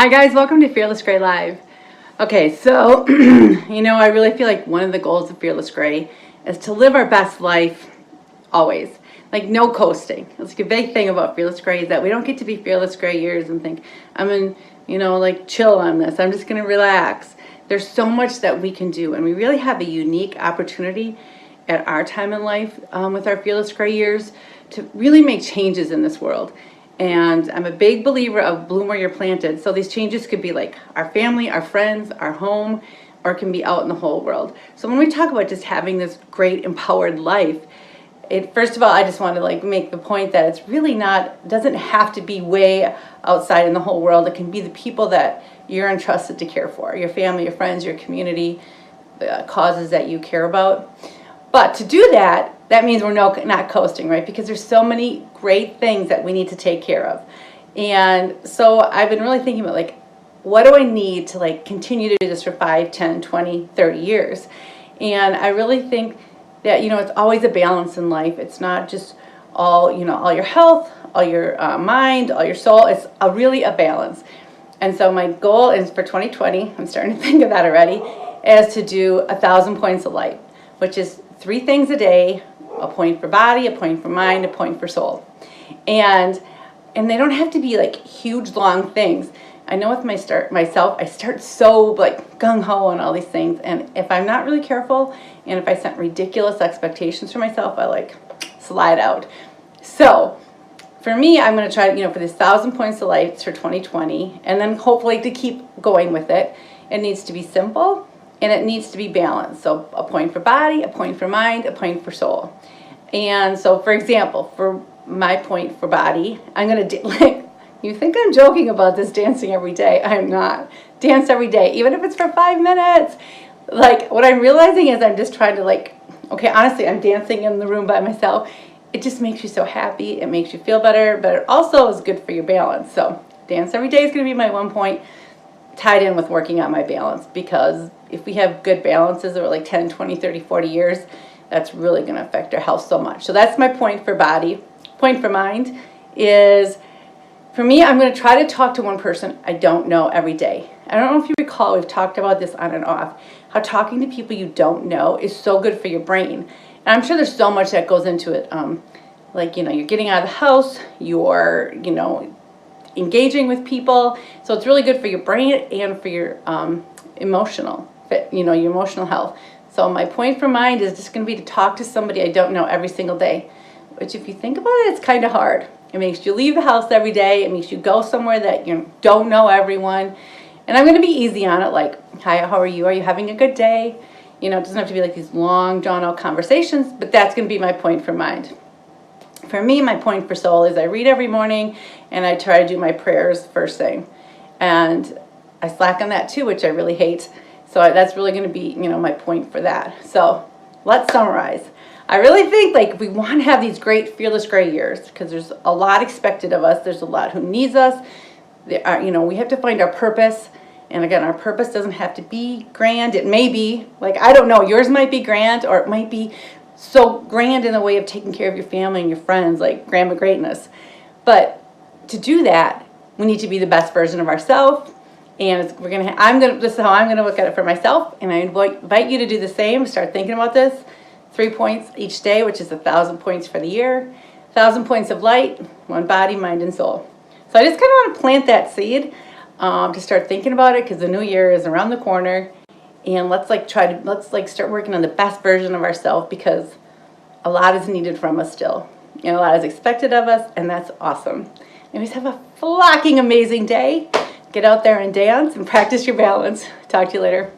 Hi guys, welcome to Fearless Gray Live. Okay, so, I really feel like one of the goals of Fearless Gray is to live our best life always. Like no coasting. It's like a big thing about Fearless Gray is that we don't get to be Fearless Gray years and think, I'm in, like chill on this. I'm just going to relax. There's so much that we can do, and we really have a unique opportunity at our time in life with our Fearless Gray years to really make changes in this world. And I'm a big believer of bloom where you're planted. So these changes could be like our family, our friends, our home, or it can be out in the whole world. So when we talk about just having this great empowered life, first of all, I just want to make the point that it's really doesn't have to be way outside in the whole world. It can be the people that you're entrusted to care for, your family, your friends, your community, the causes that you care about. But to do that means we're not coasting, right? Because there's so many great things that we need to take care of. And so I've been really thinking about what do I need to continue to do this for 5, 10, 20, 30 years? And I really think that, it's always a balance in life. It's not just all your health, all your mind, all your soul. It's really a balance. And so my goal is for 2020, I'm starting to think of that already, is to do 1,000 points of light, which is 3 things a day, a point for body, a point for mind, a point for soul. And they don't have to be huge, long things. I know with myself, I start so gung-ho on all these things. And if I'm not really careful, and if I set ridiculous expectations for myself, I slide out. So for me, I'm going to try, for this 1,000 points of light for 2020, and then hopefully to keep going with it. It needs to be simple. And it needs to be balanced. So a point for body, a point for mind, a point for soul. And so, for example, for my point for body, I'm going to, you think I'm joking about this dancing every day. I'm not. Dance every day, even if it's for 5 minutes. What I'm realizing is I'm just trying to okay, honestly, I'm dancing in the room by myself. It just makes you so happy. It makes you feel better, but it also is good for your balance. So dance every day is going to be my 1 point, tied in with working on my balance, because if we have good balances over 10, 20, 30, 40 years, that's really going to affect our health so much. So that's my point for body. Point for mind is, for me, I'm going to try to talk to one person I don't know every day. I don't know if you recall, we've talked about this on and off, how talking to people you don't know is so good for your brain. And I'm sure there's so much that goes into it. You're getting out of the house, you're, engaging with people. So it's really good for your brain and for your emotional fit, your emotional health. So my point for mind is just going to be to talk to somebody I don't know every single day, which if you think about it, it's kind of hard. It makes you leave the house every day. It makes you go somewhere that you don't know everyone. And I'm going to be easy on it, hi, how are you? Are you having a good day? It doesn't have to be these long, drawn-out conversations, but that's going to be my point for mind. For me, my point for soul is I read every morning and I try to do my prayers first thing. And I slack on that too, which I really hate. So that's really going to be, my point for that. So let's summarize. I really think we want to have these great Fearless Gray years because there's a lot expected of us. There's a lot who needs us. We have to find our purpose. And again, our purpose doesn't have to be grand. It may be, I don't know, yours might be grand, or it might be so grand in the way of taking care of your family and your friends, like Grandma Greatness. But to do that, we need to be the best version of ourselves. And this is how I'm gonna look at it for myself. And I invite you to do the same. Start thinking about this. 3 points each day, which is 1,000 points for the year. 1,000 points of light, 1 body, mind, and soul. So I just kind of want to plant that seed to start thinking about it, because the new year is around the corner. And let's start working on the best version of ourselves, because a lot is needed from us still. A lot is expected of us, and that's awesome. Anyways, have a flocking amazing day. Get out there and dance and practice your balance. Talk to you later.